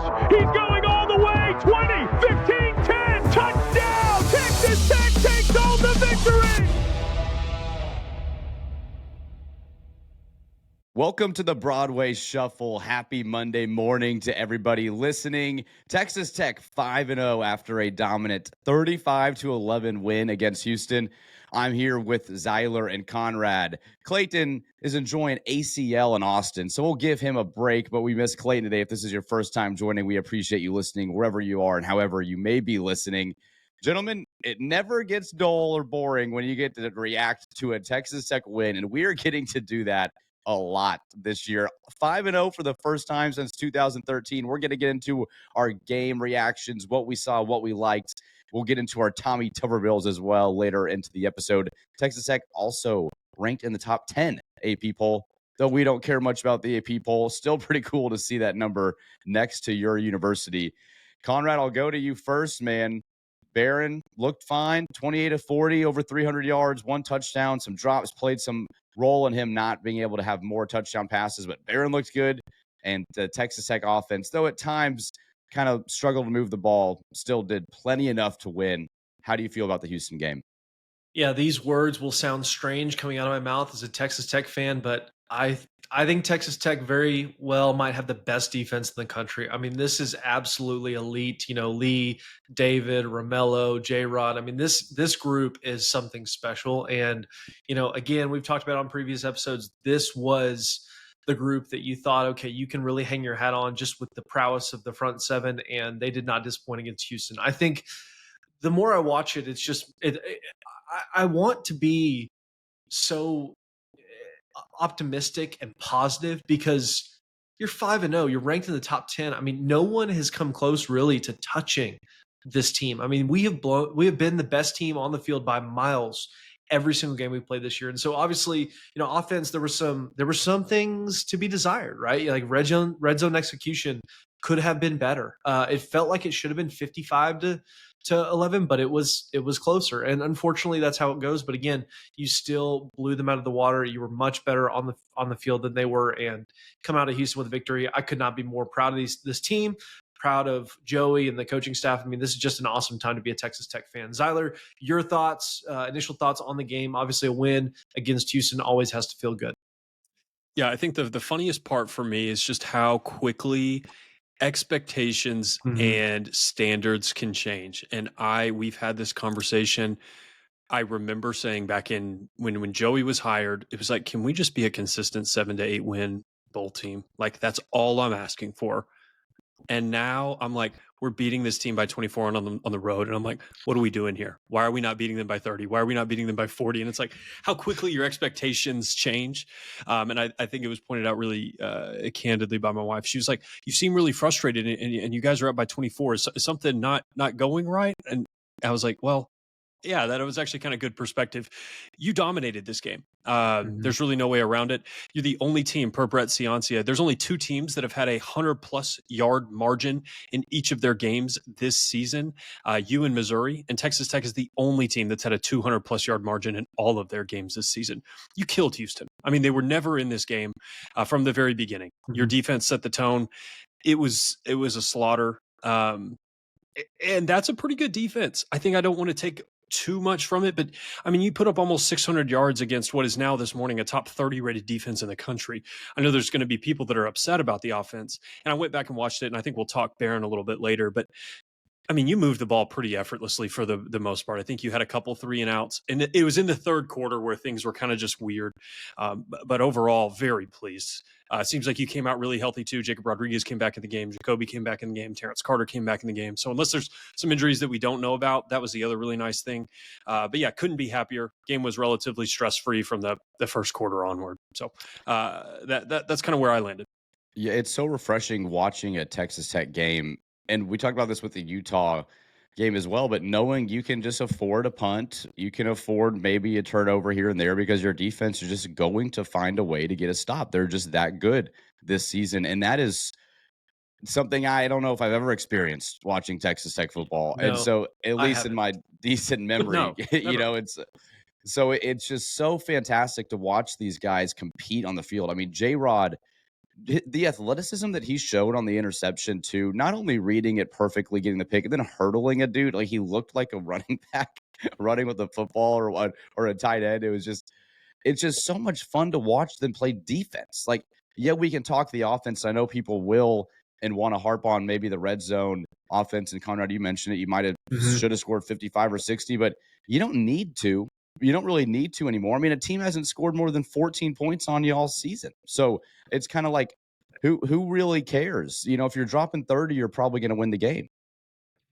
He's going all the way. 20, 15, 10. Touchdown. Texas Tech takes home the victory. Welcome to the Broadway Shuffle. Happy Monday morning to everybody listening. Texas Tech 5-0 after a dominant 35-11 win against Houston. I'm here with Zyler and Conrad. Clayton is enjoying ACL in Austin, so we'll give him a break, but we miss Clayton today. If this is your first time joining, we appreciate you listening wherever you are and however you may be listening. Gentlemen, it never gets dull or boring when you get to react to a Texas Tech win, and we are getting to do that a lot this year. 5-0 for the first time since 2013. We're going to get into our game reactions, what we saw, what we liked. We'll get into our Tommy Tubbervilles as well later into the episode. Texas Tech also ranked in the top 10 AP poll, though we don't care much about the AP poll. Still pretty cool to see that number next to your university. Conrad, I'll go to you first, man. Barron looked fine, 28-40, over 300 yards, 1 touchdown, some drops, played some role in him not being able to have more touchdown passes, but Barron looked good. And the Texas Tech offense, though at times kind of struggled to move the ball, still did plenty enough to win. How do you feel about the Houston game? Yeah, these words will sound strange coming out of my mouth as a Texas Tech fan, but I think Texas Tech very well might have the best defense in the country. I mean, this is absolutely elite. You know, Lee, David, Romello, J-Rod. I mean, this group is something special. And, you know, again, we've talked about on previous episodes, this was the group that you thought, okay, you can really hang your hat on just with the prowess of the front seven, and they did not disappoint against Houston. I think the more I watch it, it's just I want to be so optimistic and positive because you're 5-0, you're ranked in the top 10. I mean, no one has come close really to touching this team. I mean, we have been the best team on the field by miles every single game we played this year. And so obviously, you know, offense, there were some things to be desired, right? Like red zone execution could have been better. It felt like it should have been 55 to 11, but it was closer. And unfortunately, that's how it goes. But again, you still blew them out of the water. You were much better on the field than they were, and come out of Houston with a victory. I could not be more proud of this team. Proud of Joey and the coaching staff. I mean, this is just an awesome time to be a Texas Tech fan. Zyler, your thoughts, initial thoughts on the game? Obviously, a win against Houston always has to feel good. Yeah, I think the funniest part for me is just how quickly expectations and standards can change. And we've had this conversation. I remember saying back in when Joey was hired, it was like, can we just be a consistent 7 to 8 win bowl team? Like, that's all I'm asking for. And now I'm like, we're beating this team by 24 on the road. And I'm like, what are we doing here? Why are we not beating them by 30? Why are we not beating them by 40? And it's like how quickly your expectations change. And I think it was pointed out really candidly by my wife. She was like, you seem really frustrated and you guys are up by 24. Is something not going right? And I was like, well, yeah, that was actually kind of good perspective. You dominated this game. There's really no way around it. You're the only team, per Brett Ciancia. There's only 2 teams that have had a 100-plus yard margin in each of their games this season. You and Missouri, and Texas Tech is the only team that's had a 200-plus yard margin in all of their games this season. You killed Houston. I mean, they were never in this game from the very beginning. Your defense set the tone. It was a slaughter. And that's a pretty good defense. I think I don't want to take too much from it, but I mean, you put up almost 600 yards against what is now this morning a top 30 rated defense in the country. I know there's going to be people that are upset about the offense, and I went back and watched it, and I think we'll talk Barron a little bit later, but I mean, you moved the ball pretty effortlessly for the most part. I think you had a couple 3-and-outs, and it was in the third quarter where things were kind of just weird. But overall, very pleased. It seems like you came out really healthy too. Jacob Rodriguez came back in the game. Jacoby came back in the game. Terrence Carter came back in the game. So unless there's some injuries that we don't know about, that was the other really nice thing. But yeah, couldn't be happier. Game was relatively stress-free from the first quarter onward. So that's kind of where I landed. Yeah, it's so refreshing watching a Texas Tech game. And we talked about this with the Utah game as well, but knowing you can just afford a punt, you can afford maybe a turnover here and there because your defense is just going to find a way to get a stop. They're just that good this season. And that is something I don't know if I've ever experienced watching Texas Tech football. No, and so at least in my decent memory, No, you know, it's just so fantastic to watch these guys compete on the field. I mean, J-Rod the athleticism that he showed on the interception too, not only reading it perfectly, getting the pick, and then hurdling a dude, like he looked like a running back running with a football or a tight end. It's just so much fun to watch them play defense. Like, yeah, we can talk the offense. I know people will and want to harp on maybe the red zone offense. And Conrad, you mentioned it. You might have should have scored 55 or 60, but you don't need to. You don't really need to anymore. I mean, a team hasn't scored more than 14 points on you all season. So it's kind of like, who really cares? You know, if you're dropping 30, you're probably going to win the game.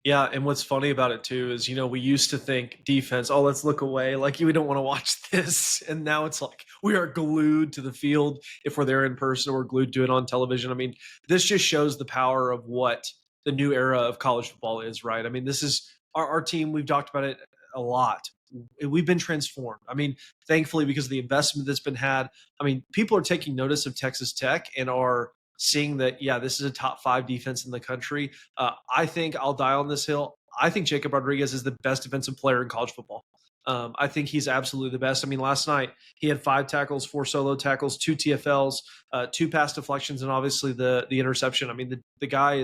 Yeah, and what's funny about it too is, we used to think defense, oh, let's look away, like we don't want to watch this. And now it's like we are glued to the field. If we're there in person, we're glued to it on television. I mean, this just shows the power of what the new era of college football is, right? I mean, this is our team. We've talked about it a lot. We've been transformed. I mean, thankfully, because of the investment that's been had, I mean, people are taking notice of Texas Tech and are seeing that, yeah, this is a top 5 defense in the country. I think I'll die on this hill. I think Jacob Rodriguez is the best defensive player in college football. I think he's absolutely the best. I mean, last night he had 5 tackles, 4 solo tackles, 2 TFLs, 2 pass deflections, and obviously the interception. I mean, the guy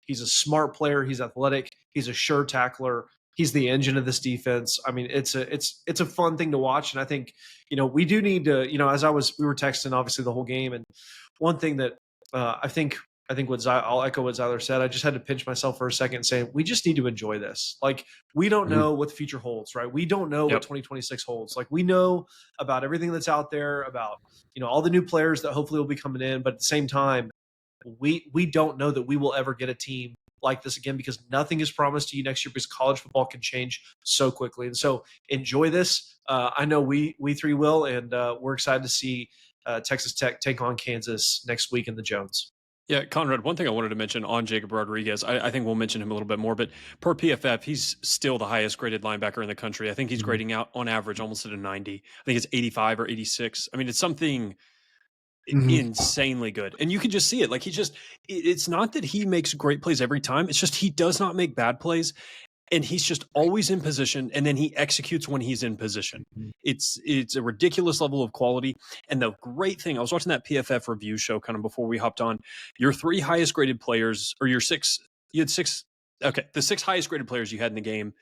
he's a smart player. He's athletic. He's a sure tackler. He's the engine of this defense. I mean, it's a fun thing to watch. And I think, we do need to, we were texting obviously the whole game. And one thing that I think I'll echo what Zyler said. I just had to pinch myself for a second and say, we just need to enjoy this. Like, we don't know what the future holds, right? We don't know what 2026 holds. Like, we know about everything that's out there, about, all the new players that hopefully will be coming in. But at the same time, we don't know that we will ever get a team like this again, because nothing is promised to you next year, because college football can change so quickly. And so enjoy this. I know we 3 will, and we're excited to see Texas Tech take on Kansas next week in the Jones. Yeah, Conrad, one thing I wanted to mention on Jacob Rodriguez, I think we'll mention him a little bit more, but per PFF, he's still the highest graded linebacker in the country. I think he's grading out on average almost at a 90. I think it's 85 or 86. I mean, it's something insanely good. And you can just see it. Like, it's not that he makes great plays every time. It's just he does not make bad plays. And he's just always in position, and then he executes when he's in position. It's a ridiculous level of quality. And the great thing, I was watching that PFF review show kind of before we hopped on. Your 3 highest graded players, or your 6, you had 6. Okay, the 6 highest graded players you had in the game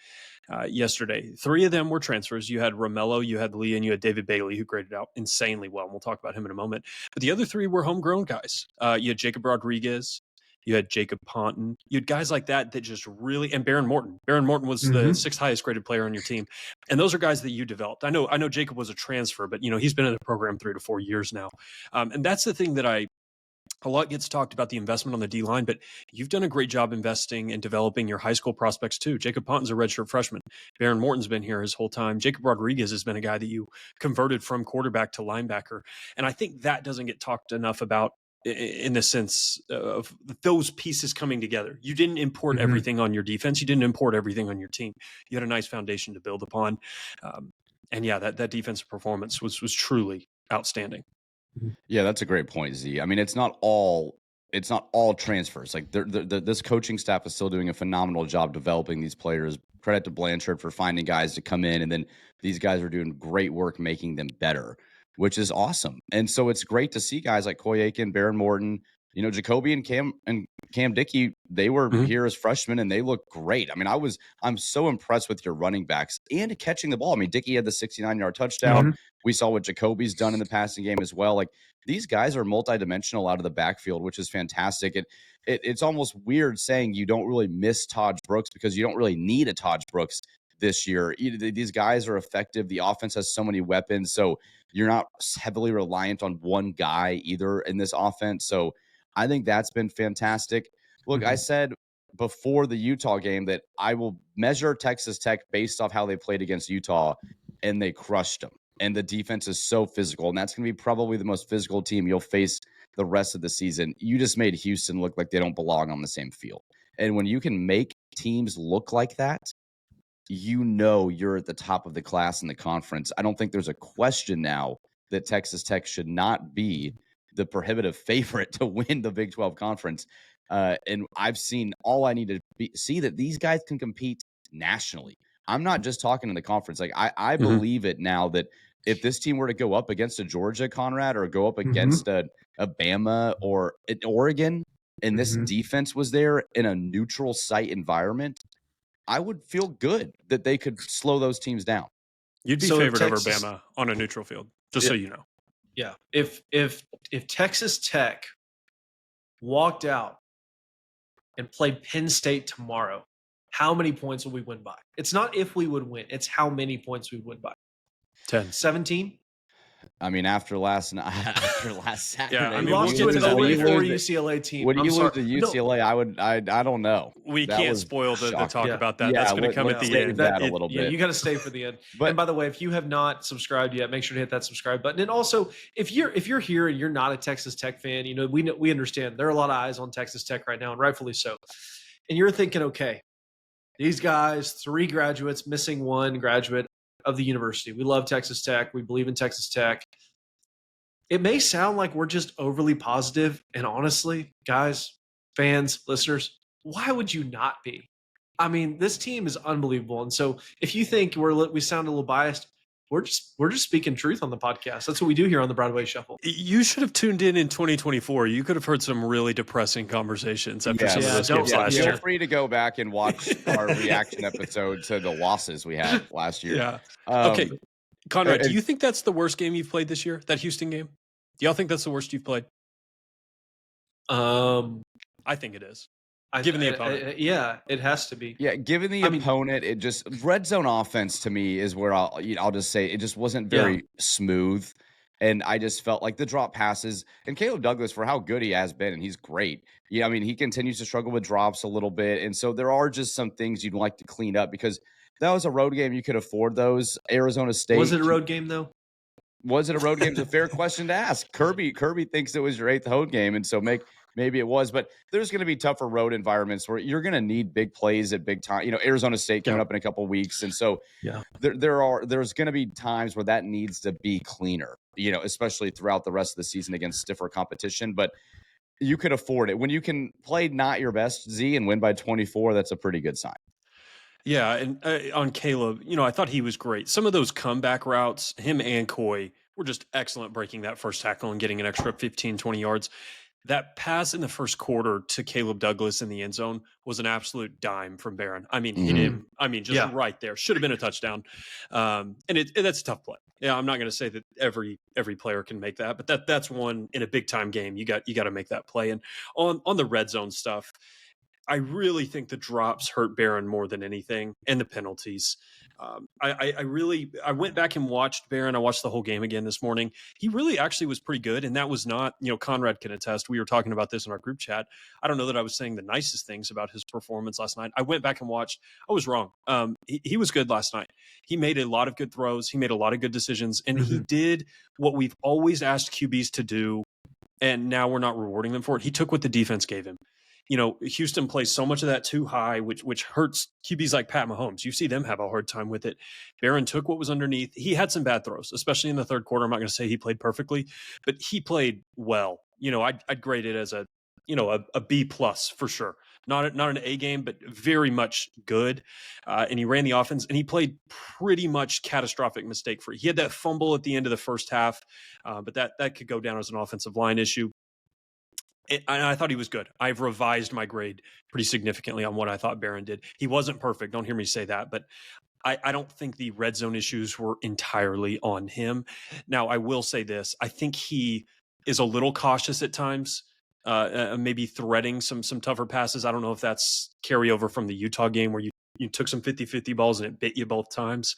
yesterday, 3 of them were transfers. You had Romello, you had Lee, and you had David Bailey, who graded out insanely well. And we'll talk about him in a moment. But the other 3 were homegrown guys. You had Jacob Rodriguez. You had Jacob Ponton. You had guys like that just really, and Baron Morton. Baron Morton was the 6th highest graded player on your team. And those are guys that you developed. I know Jacob was a transfer, but he's been in the program 3 to 4 years now. And that's the thing that a lot gets talked about, the investment on the D-line, but you've done a great job investing and developing your high school prospects too. Jacob Ponton's a redshirt freshman. Baron Morton's been here his whole time. Jacob Rodriguez has been a guy that you converted from quarterback to linebacker. And I think that doesn't get talked enough about, in the sense of those pieces coming together. You didn't import everything on your defense. You didn't import everything on your team. You had a nice foundation to build upon. And yeah, that defensive performance was truly outstanding. Yeah, that's a great point, Z. I mean, it's not all transfers. Like, this coaching staff is still doing a phenomenal job developing these players. Credit to Blanchard for finding guys to come in, and then these guys are doing great work making them better, which is awesome. And so it's great to see guys like Coy Aiken, Baron Morton, Jacoby and Cam Dickey. They were here as freshmen and they look great. I mean, I'm so impressed with your running backs and catching the ball. I mean, Dickey had the 69-yard touchdown. We saw what Jacoby's done in the passing game as well. Like, these guys are multidimensional out of the backfield, which is fantastic. It's almost weird saying you don't really miss Taj Brooks, because you don't really need a Taj Brooks this year. These guys are effective. The offense has so many weapons. So you're not heavily reliant on one guy either in this offense. So I think that's been fantastic. Look, I said before the Utah game that I will measure Texas Tech based off how they played against Utah, and they crushed them. And the defense is so physical, and that's going to be probably the most physical team you'll face the rest of the season. You just made Houston look like they don't belong on the same field. And when you can make teams look like that, you're at the top of the class in the conference. I don't think there's a question now that Texas Tech should not be the prohibitive favorite to win the Big 12 conference. And I've seen all I need to see that these guys can compete nationally. I'm not just talking in the conference. Like, I believe it now that if this team were to go up against a Georgia, Conrad, or go up against a a Bama or an Oregon, and this defense was there in a neutral site environment, I would feel good that they could slow those teams down. You'd be favored over Bama on a neutral field, just so you know. Yeah. If Texas Tech walked out and played Penn State tomorrow, how many points will we win by? It's not if we would win, it's how many points we win by. 10. 17? I mean, after last Saturday, Yeah, I mean, lost to an 0-4 UCLA team. When you lose to UCLA, I don't know. We can't spoil the talk about that. Yeah, that's going to come at the end. That a little bit. Yeah, you got to stay for the end. And by the way, if you have not subscribed yet, make sure to hit that subscribe button. And also, if you're here and you're not a Texas Tech fan, we understand there are a lot of eyes on Texas Tech right now, and rightfully so. And you're thinking, okay, these guys, 3 graduates, missing 1 graduate of the university. We love Texas Tech. We believe in Texas Tech. It may sound like we're just overly positive, and honestly, guys, fans, listeners, why would you not be? I mean, this team is unbelievable, and so if you think we sound a little biased, we're just speaking truth on the podcast. That's what we do here on the Broadway Shuffle. You should have tuned in 2024. You could have heard some really depressing conversations after some of those games last year. Feel free to go back and watch our reaction episode to the losses we had last year. Yeah. Okay, Conrad, do you think that's the worst game you've played this year? That Houston game? Do y'all think that's the worst you've played? I think it is. Given the opponent. Yeah, it has to be. Yeah, given the opponent, it just red zone offense to me is where I'll just say it just wasn't very smooth. And I just felt like the drop passes and Caleb Douglas, for how good he has been, and he's great. Yeah, I mean, he continues to struggle with drops a little bit. And so there are just some things you'd like to clean up, because that was a road game. You could afford those. Arizona State. Was it a road game though? Was it a road game? It's a fair question to ask. Kirby thinks it was your 8th road game, and so maybe it was. But there's going to be tougher road environments where you're going to need big plays at big time. Arizona State coming up in a couple of weeks, and so there's going to be times where that needs to be cleaner. Especially throughout the rest of the season against stiffer competition. But you could afford it when you can play not your best, Z, and win by 24. That's a pretty good sign. Yeah, and on Caleb, I thought he was great. Some of those comeback routes, him and Coy were just excellent, breaking that first tackle and getting an extra 15, 20 yards. That pass in the first quarter to Caleb Douglas in the end zone was an absolute dime from Barron. I mean, hit him. I mean, just right there. Should have been a touchdown. And that's a tough play. Yeah, I'm not going to say that every player can make that, but that's one in a big time game. You got to make that play. And on the red zone stuff, I really think the drops hurt Barron more than anything, and the penalties. I went back and watched Barron. I watched the whole game again this morning. He really actually was pretty good, and that was not, Conrad can attest. We were talking about this in our group chat. I don't know that I was saying the nicest things about his performance last night. I went back and watched. I was wrong. He was good last night. He made a lot of good throws. He made a lot of good decisions, and he did what we've always asked QBs to do, and now we're not rewarding them for it. He took what the defense gave him. Houston plays so much of that too high, which hurts QBs like Pat Mahomes. You see them have a hard time with it. Barron took what was underneath. He had some bad throws, especially in the third quarter. I'm not going to say he played perfectly, but he played well. I'd grade it as a B+ for sure. Not an A game, but very much good. And he ran the offense, and he played pretty much catastrophic mistake free. He had that fumble at the end of the first half, but that could go down as an offensive line issue. And I thought he was good. I've revised my grade pretty significantly on what I thought Barron did. He wasn't perfect. Don't hear me say that, but I don't think the red zone issues were entirely on him. Now, I will say this. I think he is a little cautious at times, maybe threading some tougher passes. I don't know if that's carryover from the Utah game where you took some 50-50 balls and it bit you both times.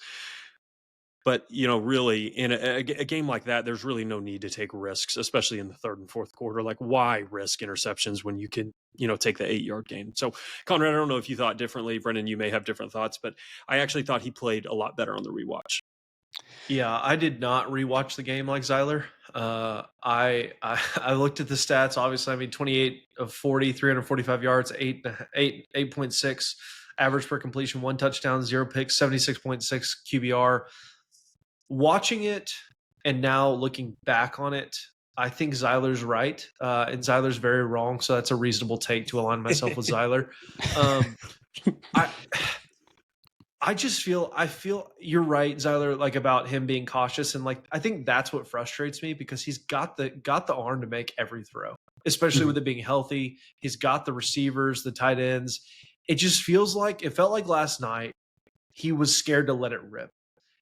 But, really, in a game like that, there's really no need to take risks, especially in the third and fourth quarter. Like, why risk interceptions when you can, take the 8-yard gain? So, Conrad, I don't know if you thought differently. Brennan, you may have different thoughts, but I actually thought he played a lot better on the rewatch. Yeah, I did not rewatch the game like Zyler. I looked at the stats. Obviously, 28 of 40, 345 yards, 8.6 average per completion, 1 touchdown, 0 picks, 76.6 QBR. Watching it and now looking back on it, I think Zyler's right, and Zyler's very wrong. So that's a reasonable take to align myself with Zyler. I feel you're right, Zyler, like about him being cautious. And like, I think that's what frustrates me because he's got the arm to make every throw, especially with it being healthy. He's got the receivers, the tight ends. It felt like last night he was scared to let it rip.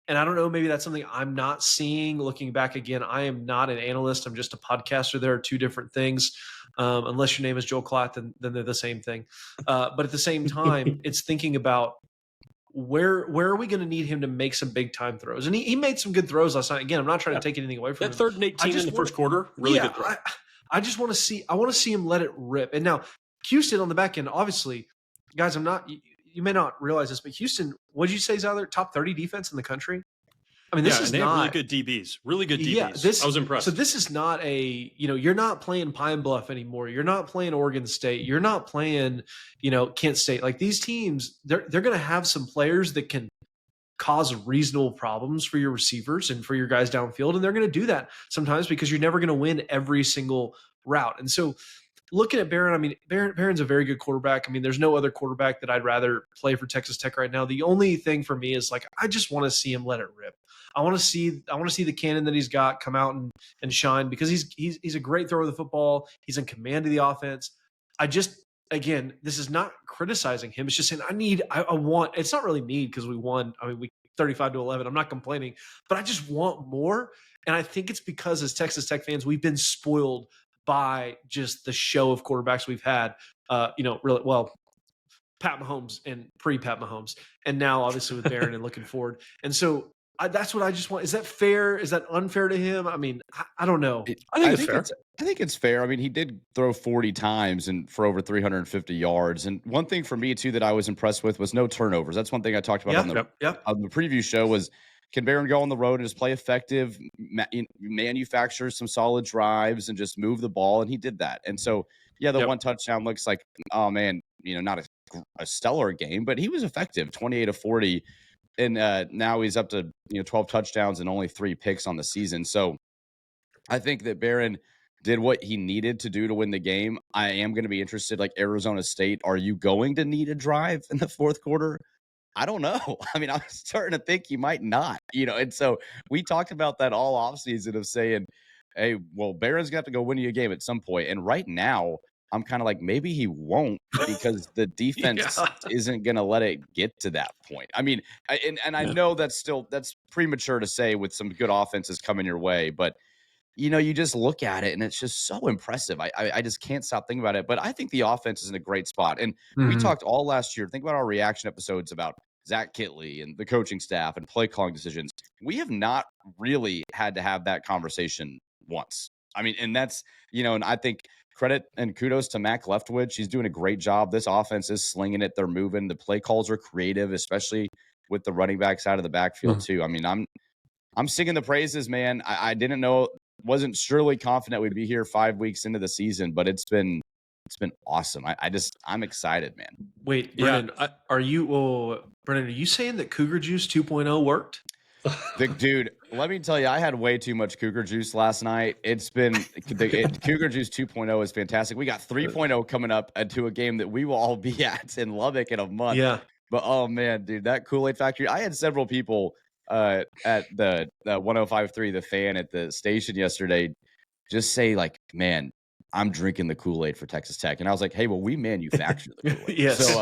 And I don't know, maybe that's something I'm not seeing. Looking back again, I am not an analyst. I'm just a podcaster. There are two different things. Unless your name is Joel Klatt, then they're the same thing. But at the same time, it's thinking about where are we going to need him to make some big time throws? And he made some good throws last night. Again, I'm not trying to take anything away from that him. third and 18 in the first quarter, really good throw. I just want to see. I want to see him let it rip. And now Houston on the back end, obviously, guys. You may not realize this, but Houston, what did you say, Zyler? Top 30 defense in the country. I mean, this is they not have really good DBs. Really good DBs. Yeah, I was impressed. So this is not you're not playing Pine Bluff anymore. You're not playing Oregon State. You're not playing, Kent State. Like these teams, they're going to have some players that can cause reasonable problems for your receivers and for your guys downfield. And they're going to do that sometimes because you're never going to win every single route. And so looking at Barron, I mean, Barron's a very good quarterback. I mean, there's no other quarterback that I'd rather play for Texas Tech right now. The only thing for me is like, I just want to see him let it rip. I want to see the cannon that he's got come out and shine because he's a great thrower of the football. He's in command of the offense. Again, this is not criticizing him. It's just saying I want. It's not really need because we won. I mean, we 35-11. I'm not complaining, but I just want more. And I think it's because as Texas Tech fans, we've been spoiled by just the show of quarterbacks we've had. Really well, Pat Mahomes and pre-Pat Mahomes, and now obviously with Barron and looking forward. And so that's what I just want. Is that fair? Is that unfair to him? I mean, I don't know. I think it's fair. I think it's fair. I mean, he did throw 40 times and for over 350 yards. And one thing for me too that I was impressed with was no turnovers. That's one thing I talked about on the preview show was, can Barron go on the road and just play effective, manufacture some solid drives and just move the ball? And he did that. And so, the one touchdown looks like, oh man, not a stellar game, but he was effective, 28 of 40. And now he's up to 12 touchdowns and only 3 picks on the season. So I think that Barron did what he needed to do to win the game. I am going to be interested, like Arizona State. Are you going to need a drive in the fourth quarter? I don't know. I mean, I'm starting to think he might not. And so we talked about that all offseason of saying, hey, well, Barron's got to go win you a game at some point. And right now, I'm kind of like, maybe he won't because the defense isn't going to let it get to that point. I mean, I know that's premature to say with some good offenses coming your way, but you just look at it and it's just so impressive. I just can't stop thinking about it, but I think the offense is in a great spot. And we talked all last year, think about our reaction episodes about Zach Kitley and the coaching staff and play calling decisions. We have not really had to have that conversation once. I mean, and that's, and I think credit and kudos to Mac Leftwich. He's doing a great job. This offense is slinging it. They're moving. The play calls are creative, especially with the running backs out of the backfield too. I mean, I'm singing the praises, man. I didn't know, wasn't surely confident we'd be here 5 weeks into the season, but it's been awesome. I'm excited, man. Wait, Brennan, are you saying that Cougar Juice 2.0 worked? Dude, let me tell you, I had way too much Cougar Juice last night. Cougar Juice 2.0 is fantastic. We got 3.0 coming up to a game that we will all be at in Lubbock in a month. Yeah. But, oh, man, dude, that Kool-Aid factory. I had several people at the 105.3 The Fan at the station yesterday just say, like, man, I'm drinking the Kool-Aid for Texas Tech. And I was like, hey, well, we manufacture the Kool-Aid. Yes. So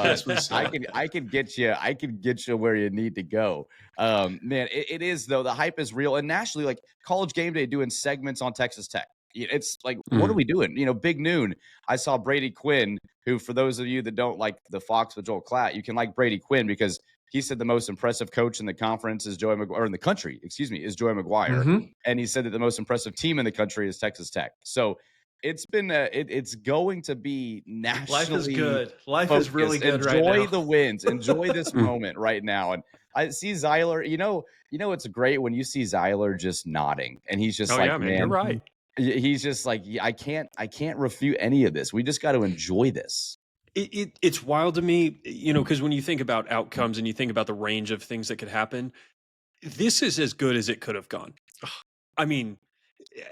I can get you where you need to go. Man, it is, though. The hype is real. And nationally, like College Game Day doing segments on Texas Tech. It's like, what are we doing? Big noon. I saw Brady Quinn, who, for those of you that don't like the Fox with Joel Klatt, you can like Brady Quinn because he said the most impressive coach in the conference is Joey McGuire, or in the country, is Joey McGuire. And he said that the most impressive team in the country is Texas Tech. So it's been it's going to be nationally. Life is good. Life focused. is really good right now. Enjoy the wins. Enjoy this moment right now. And I see Zyler. It's great when you see Zyler just nodding, and he's just man, you're right. He's just like, I can't refute any of this. We just got to enjoy this. It's wild to me, because when you think about outcomes and you think about the range of things that could happen, this is as good as it could have gone. I mean,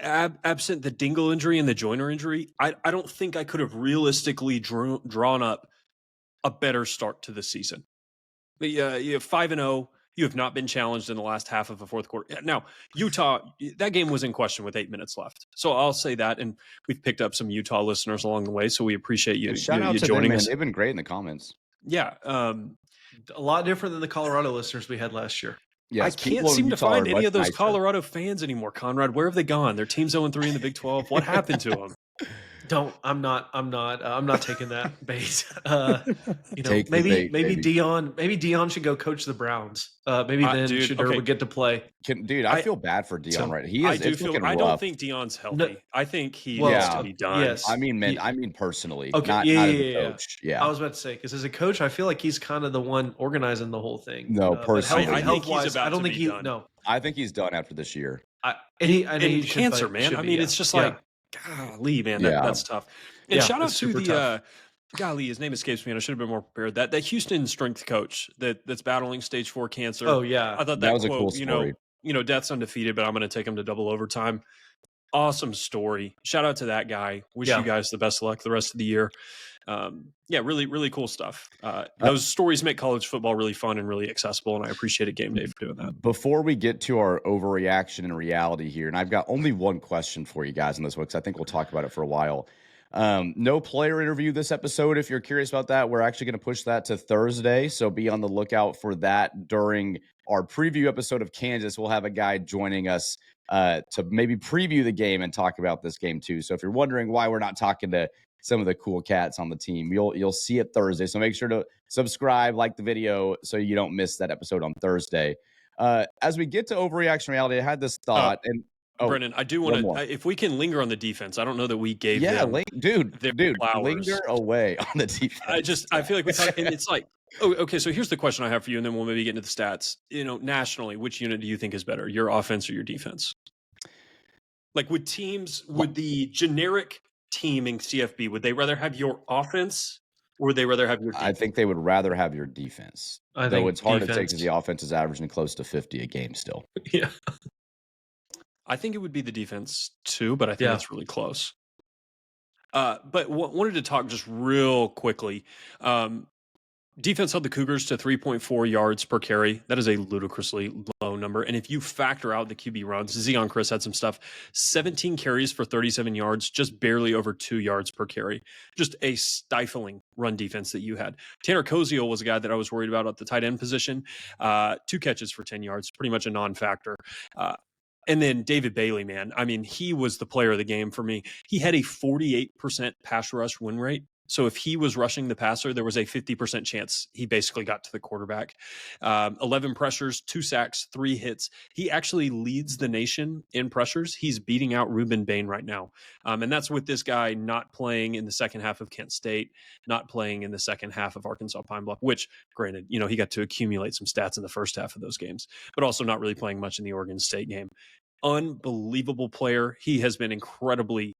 absent the Dingle injury and the Joyner injury, I don't think I could have realistically drawn up a better start to the season. But you have 5-0. You have not been challenged in the last half of the fourth quarter. Now, Utah, that game was in question with 8 minutes left. So I'll say that, and we've picked up some Utah listeners along the way, so we appreciate you, Shout out to joining them, us. They've been great in the comments. Yeah. A lot different than the Colorado listeners we had last year. Yes, I can't seem to find any of those Colorado fans anymore, Conrad. Where have they gone? Their team's 0-3 in the Big 12. What happened to them? I'm not taking that bait. Take maybe Dion should go coach the Browns. Maybe then Shedeur would get to play. I feel bad for Dion, right? He is. I don't think Dion's healthy. No, I think he needs to be done. Yes. I mean personally. Okay. Not as a coach. Yeah. I was about to say, because as a coach, I feel like he's kind of the one organizing the whole thing. No, personally, I think he's about to be done. No, I think he's done after this year. Cancer, man. I mean, it's just like. Golly, man, that's tough. And shout out to the golly, his name escapes me, and I should have been more prepared. That Houston strength coach that's battling stage 4 cancer. Oh yeah, I thought that was quote, a cool story. Death's undefeated, but I'm going to take him to double overtime. Awesome story. Shout out to that guy. Wish you guys the best of luck the rest of the year. Really, really cool stuff. Those stories make college football really fun and really accessible, and I appreciate Game Day for doing that. Before we get to our overreaction and reality here, and I've got only one question for you guys on this one, because I think we'll talk about it for a while. No player interview this episode. If you're curious about that, we're actually going to push that to Thursday, so be on the lookout for that. During our preview episode of Kansas, we'll have a guy joining us to maybe preview the game and talk about this game too. So if you're wondering why we're not talking to some of the cool cats on the team, you'll see it Thursday. So make sure to subscribe, like the video, so you don't miss that episode on Thursday. As we get to overreaction reality, I had this thought, Brennan, I do want to. If we can linger on the defense, I don't know that we gave them. Dude, linger away on the defense. I feel like we talk, and it's like, okay. So here's the question I have for you, and then we'll maybe get into the stats. Nationally, which unit do you think is better, your offense or your defense? Like, would the generic team in CFB, would they rather have your offense or would they rather have your defense? I think they would rather have your defense. Though it's hard to take because the offense is averaging close to 50 a game still. Yeah. I think it would be the defense too, but I think it's really close. But wanted to talk just real quickly. Defense held the Cougars to 3.4 yards per carry. That is a ludicrously low number. And if you factor out the QB runs, Zion Chris had some stuff. 17 carries for 37 yards, just barely over 2 yards per carry. Just a stifling run defense that you had. Tanner Koziel was a guy that I was worried about at the tight end position. 2 catches for 10 yards, pretty much a non-factor. And then David Bailey, man. I mean, he was the player of the game for me. He had a 48% pass rush win rate. So if he was rushing the passer, there was a 50% chance he basically got to the quarterback. 11 pressures, 2 sacks, 3 hits. He actually leads the nation in pressures. He's beating out Ruben Bain right now. And that's with this guy not playing in the second half of Kent State, not playing in the second half of Arkansas Pine Bluff, which, granted, he got to accumulate some stats in the first half of those games, but also not really playing much in the Oregon State game. Unbelievable player. He has been incredibly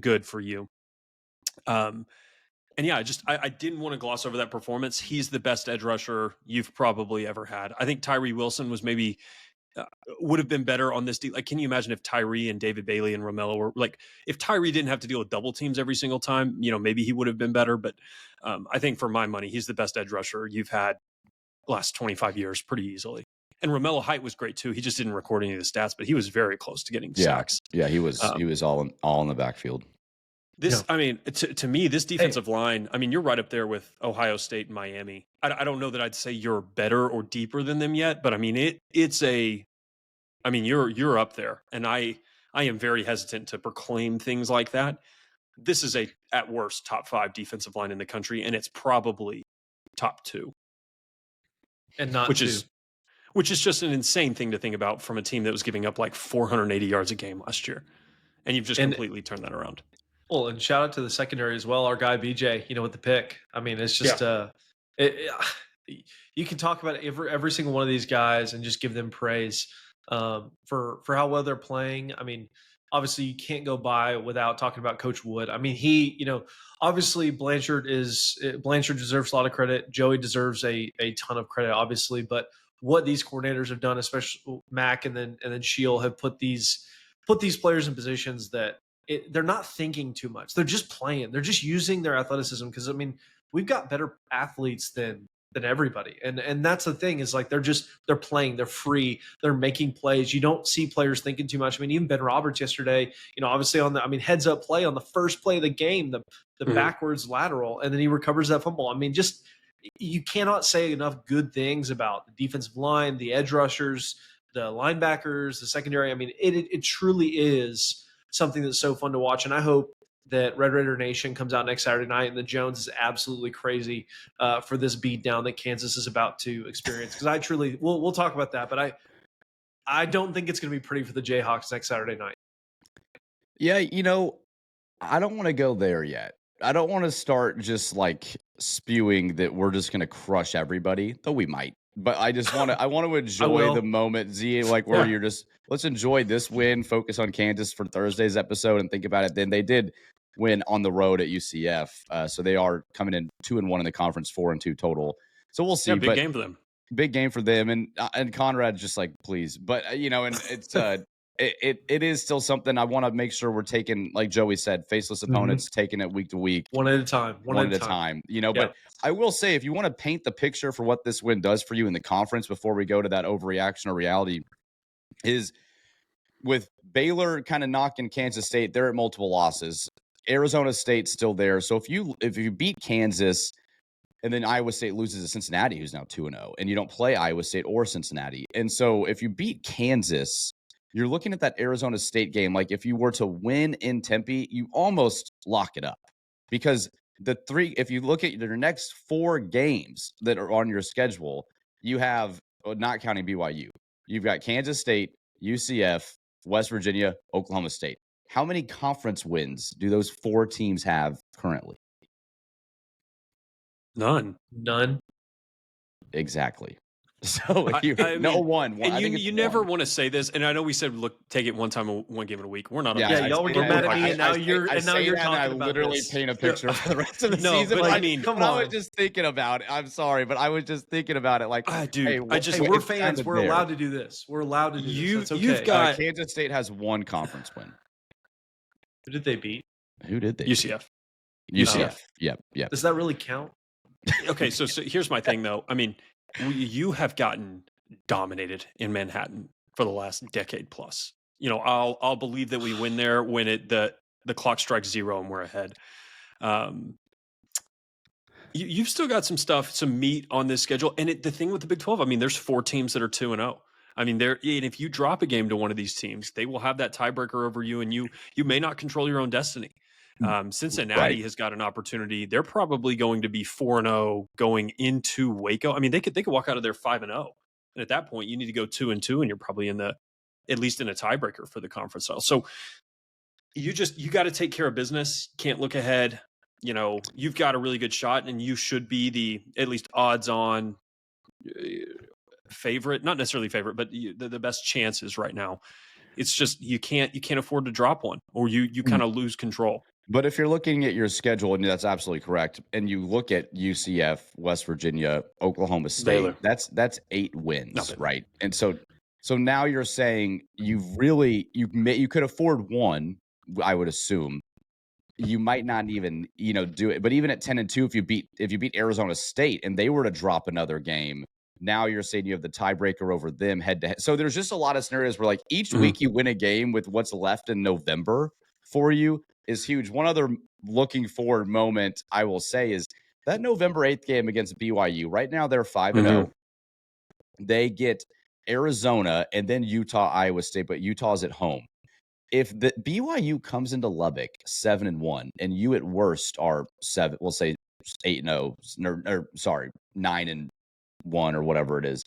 good for you. And yeah, I didn't want to gloss over that performance. He's the best edge rusher you've probably ever had. I think Tyree Wilson was maybe would have been better on this deal. Like, can you imagine if Tyree and David Bailey and Romello were like, if Tyree didn't have to deal with double teams every single time, maybe he would have been better. But I think for my money, he's the best edge rusher you've had last 25 years pretty easily. And Romello Height was great too. He just didn't record any of the stats, but he was very close to getting sacks. Yeah, he was all in the backfield. I mean, to me, this defensive line, I mean, you're right up there with Ohio State and Miami. I don't know that I'd say you're better or deeper than them yet, but I mean, you're up there. And I am very hesitant to proclaim things like that. This is at worst, top 5 defensive line in the country, and it's probably top 2. And not which is just an insane thing to think about from a team that was giving up like 480 yards a game last year. And you've just completely turned that around. Well, and shout out to the secondary as well. Our guy BJ, with the pick. I mean, it's just you can talk about every single one of these guys and just give them praise for how well they're playing. I mean, obviously you can't go by without talking about Coach Wood. I mean, he, obviously Blanchard deserves a lot of credit. Joey deserves a ton of credit, obviously, but what these coordinators have done, especially Mac and then Shield, have put these players in positions that they're not thinking too much. They're just playing. They're just using their athleticism. Because I mean, we've got better athletes than than everybody. And that's the thing is like they're playing, they're free, they're making plays. You don't see players thinking too much. I mean, even Ben Roberts yesterday, obviously heads up play on the first play of the game, the backwards lateral, and then he recovers that fumble. I mean, just you cannot say enough good things about the defensive line, the edge rushers, the linebackers, the secondary. I mean, it truly is something that's so fun to watch. And I hope that Red Raider Nation comes out next Saturday night and the Jones is absolutely crazy for this beatdown that Kansas is about to experience. Because I truly, we'll talk about that, but I don't think it's going to be pretty for the Jayhawks next Saturday night. Yeah, I don't want to go there yet. I don't want to start just like spewing that we're just going to crush everybody, though we might. But I want to enjoy the moment, Z, like where you're just, let's enjoy this win, focus on Kansas for Thursday's episode and think about it. Then they did win on the road at UCF. So they are coming in 2-1 in the conference, 4-2 total. So we'll see. Yeah, big game for them. Big game for them. And Conrad just like, please. But, and it's it is still something I want to make sure we're taking, like Joey said, faceless opponents, taking it week to week. One at a time. One at a time. But I will say, if you want to paint the picture for what this win does for you in the conference before we go to that overreaction or reality, is with Baylor kind of knocking Kansas State, they're at multiple losses. Arizona State's still there. So if you beat Kansas and then Iowa State loses to Cincinnati, who's now 2-0, and you don't play Iowa State or Cincinnati. And so if you beat Kansas, you're looking at that Arizona State game. Like if you were to win in Tempe, you almost lock it up, because if you look at your next 4 games that are on your schedule, you have, not counting BYU, you've got Kansas State, UCF, West Virginia, Oklahoma State. How many conference wins do those 4 teams have currently? None. Exactly. So one. And you never want to say this, and I know we said, look, take it one game in a week. We're not. Y'all were getting mad at me, and now you're talking about I literally paint a picture for the rest of the season. But come on. I was just thinking about it. I'm sorry, but I was just thinking about it. Like, we're fans. We're allowed to do this. We're allowed to do this. That's okay. You've got Kansas State has 1 conference win. Who did they beat? UCF. UCF. Yep. Does that really count? Okay, so here's my thing, though. I mean, you have gotten dominated in Manhattan for the last decade plus. I'll believe that we win there when the clock strikes 0 and we're ahead. You've still got some meat on this schedule, and the thing with the Big 12, I mean, there's 4 teams that are 2-0. I mean, and if you drop a game to one of these teams, they will have that tiebreaker over you, and you may not control your own destiny. Cincinnati has got an opportunity. They're probably going to be 4-0 going into Waco. I mean, they could walk out of there 5-0, and at that point, you need to go 2-2, and you're probably at least in a tiebreaker for the conference title. So you got to take care of business. Can't look ahead. You've got a really good shot, and you should be the at least odds-on favorite, not necessarily favorite, but the best chances right now. It's just you can't afford to drop one, or you kind of lose control. But if you're looking at your schedule, and that's absolutely correct, and you look at UCF, West Virginia, Oklahoma State, Baylor. that's 8 wins, right? And so now you're saying you could afford 1, I would assume. You might not even do it, but even at 10-2, if you beat Arizona State and they were to drop another game, now you're saying you have the tiebreaker over them head to head. So there's just a lot of scenarios where, like, each week you win a game with what's left in November for you is huge. One other looking forward moment I will say is that November 8th game against BYU. Right now they're 5-0. They get Arizona and then Utah, Iowa State, but Utah's at home. If the BYU comes into Lubbock 7-1 and you at worst are 8-0, or sorry, 9-1 or whatever it is,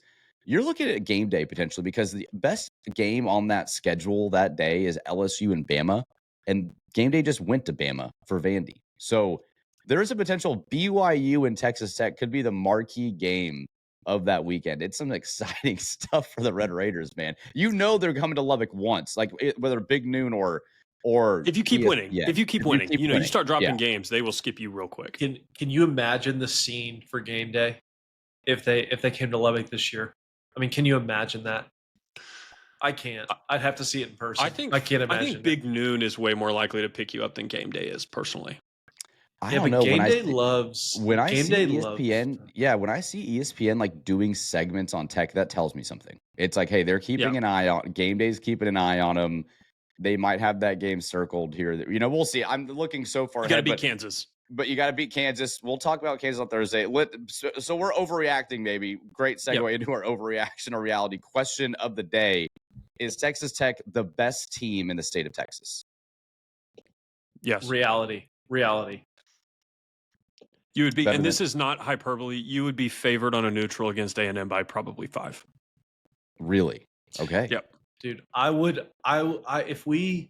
you're looking at game day potentially, because the best game on that schedule that day is LSU and Bama, and game day just went to Bama for Vandy. So there is a potential BYU and Texas Tech could be the marquee game of that weekend. It's some exciting stuff for the Red Raiders, man. They're coming to Lubbock once, like whether big noon or if you keep winning, you start dropping games, they will skip you real quick. Can you imagine the scene for game day if they came to Lubbock this year? I mean, can you imagine that? I can't. I'd have to see it in person. I can't imagine. I think Big Noon is way more likely to pick you up than game day is, personally. I Yeah, don't but know game day loves when I game see day ESPN, loves. yeah, when I see ESPN like doing segments on tech, that tells me something. It's like, hey, they're keeping an eye on game days, keeping an eye on them. They might have that game circled here. You know, we'll see. I'm looking so far You got to ahead, beat Kansas. but you got to beat Kansas. We'll talk about Kansas on Thursday. So we're overreacting, maybe. Great segue into our overreaction or reality. Question of the day: is Texas Tech the best team in the state of Texas? Yes. Reality. You would be, Better and than- this is not hyperbole. You would be favored on a neutral against A&M by probably 5. Really? Okay. Yep. Dude, if we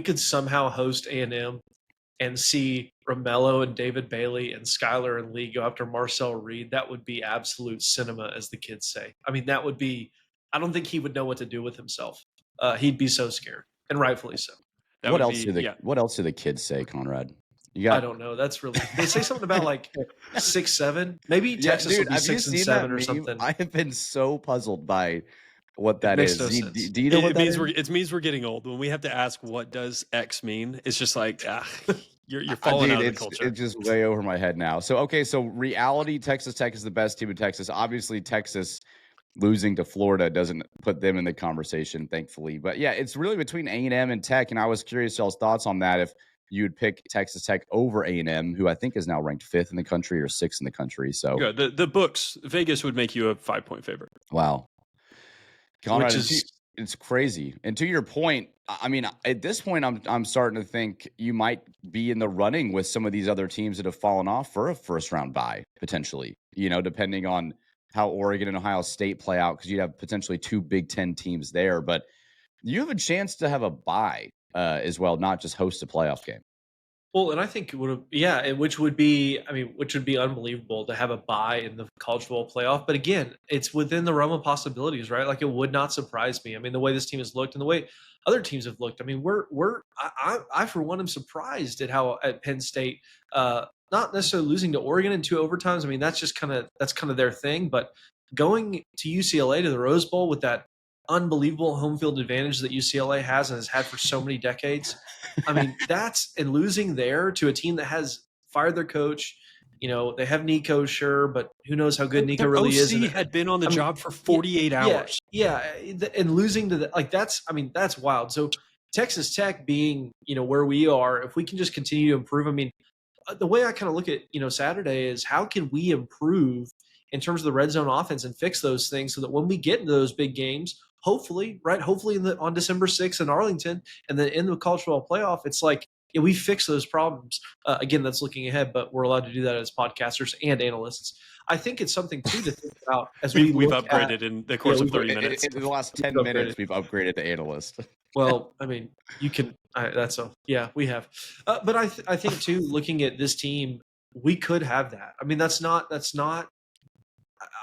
could somehow host A&M and see Romello and David Bailey and Skylar and Lee go after Marcel Reed, that would be absolute cinema, as the kids say. I mean, that would be. I don't think he would know what to do with himself. He'd be so scared, and rightfully so. What else do the kids say, Conrad? I don't know. That's really. They say something about like 6'7". Maybe Texas will be 6 and 7 or something. I have been so puzzled by what that makes is. no sense. Do you know what that is? It means we're getting old. When we have to ask what does X mean, it's just like you're falling out of the culture. It's just way over my head now. So reality, Texas Tech is the best team in Texas. Obviously, Texas losing to Florida doesn't put them in the conversation, thankfully. But yeah, it's really between A&M and Tech, and I was curious y'all's thoughts on that. If you would pick Texas Tech over A&M, who I think is now ranked 5th in the country or 6th in the country. So yeah, the books, Vegas would make you a 5-point favorite. Wow. Conrad, Which it's crazy. And to your point, I mean, at this point, I'm starting to think you might be in the running with some of these other teams that have fallen off for a first round bye, potentially, depending on how Oregon and Ohio State play out, because you'd have potentially 2 Big Ten teams there. But you have a chance to have a bye as well, not just host a playoff game. Well, and I think which would be unbelievable to have a bye in the college football playoff. But again, it's within the realm of possibilities, right? Like, it would not surprise me. I mean, the way this team has looked and the way other teams have looked. I mean, I for one am surprised at Penn State, not necessarily losing to Oregon in 2 overtimes. I mean, that's kind of their thing. But going to UCLA to the Rose Bowl with that unbelievable home field advantage that UCLA has and has had for so many decades. I mean, and losing there to a team that has fired their coach. They have Nico, sure, but who knows how good Nico really is. And had been on the job for 48 hours. Yeah, and losing to that's wild. So Texas Tech being, where we are, if we can just continue to improve. I mean, the way I kind of look at, Saturday is how can we improve in terms of the red zone offense and fix those things so that when we get into those big games, hopefully on December 6th in Arlington and then in the college football playoff, it's like, we fix those problems. Again, that's looking ahead, but we're allowed to do that as podcasters and analysts. I think it's something too to think about as we've upgraded in the course of 30 minutes. In the last 10 minutes, we've upgraded to analyst. Well, I mean, you can. We have. But I think too, looking at this team, we could have that. I mean, that's not.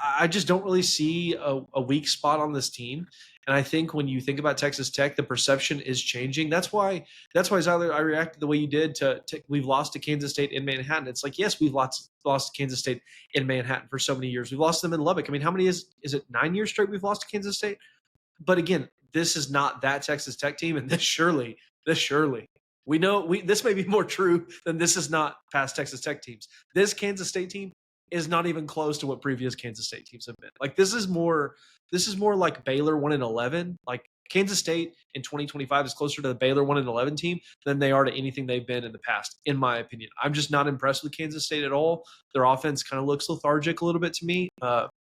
I just don't really see a weak spot on this team. And I think when you think about Texas Tech, the perception is changing. That's why Zyler, I reacted the way you did to we've lost to Kansas State in Manhattan. It's like, yes, we've lost to Kansas State in Manhattan for so many years. We've lost them in Lubbock. I mean, how many is it 9 years straight we've lost to Kansas State? But again, this is not that Texas Tech team, and this surely we know this may be more true than this is not past Texas Tech teams. This Kansas State team is not even close to what previous Kansas State teams have been. Like, this is more like Baylor 1-11. Like, Kansas State in 2025 is closer to the Baylor 1-11 team than they are to anything they've been in the past, in my opinion. I'm just not impressed with Kansas State at all. Their offense kind of looks lethargic a little bit to me.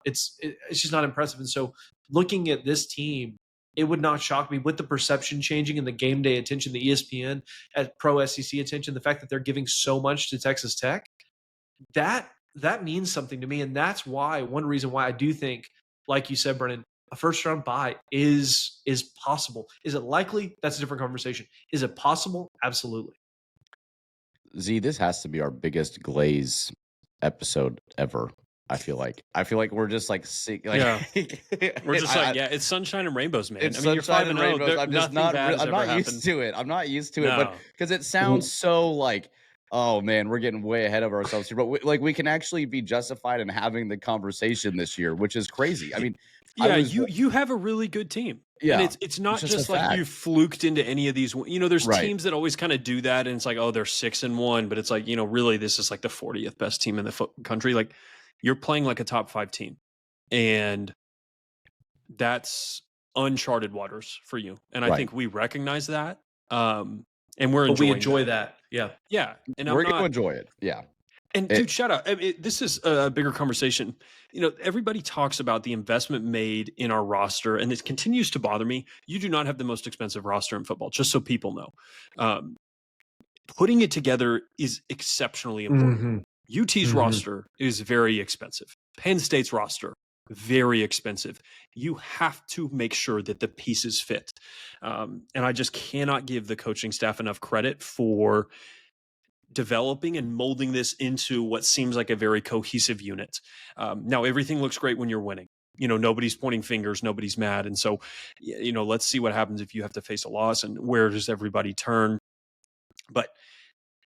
It's just not impressive. And so looking at this team, it would not shock me with the perception changing and the game day attention, the ESPN at pro SEC attention, the fact that they're giving so much to Texas Tech, that means something to me. And that's one reason why I do think, like you said, Brennan, a first round bye is possible. Is it likely? That's a different conversation. Is it possible? Absolutely. Z, this has to be our biggest Glaze episode ever. I feel like we're just like we're just it's sunshine and rainbows, man. It's sunshine and rainbows. I'm just not used to it. I'm not used to it, but because it sounds so like, oh man, we're getting way ahead of ourselves here. But we can actually be justified in having the conversation this year, which is crazy. I mean, you have a really good team. Yeah. And it's not just a like fact. you fluked into any of these. There's Right. teams that always kind of do that, and it's like, oh, they're 6-1, but it's like, really, this is like the 40th best team in the country. Like, you're playing like a top 5 team, and that's uncharted waters for you. And I think we recognize that, and we enjoy that. Yeah. Yeah, and We're going to enjoy it. Yeah. And dude, shout out. This is a bigger conversation. Everybody talks about the investment made in our roster, and it continues to bother me. You do not have the most expensive roster in football, just so people know. Putting it together is exceptionally important. UT's roster is very expensive. Penn State's roster, very expensive. You have to make sure that the pieces fit. And I just cannot give the coaching staff enough credit for developing and molding this into what seems like a very cohesive unit. Now, everything looks great when you're winning. Nobody's pointing fingers, nobody's mad. And so, let's see what happens if you have to face a loss and where does everybody turn. But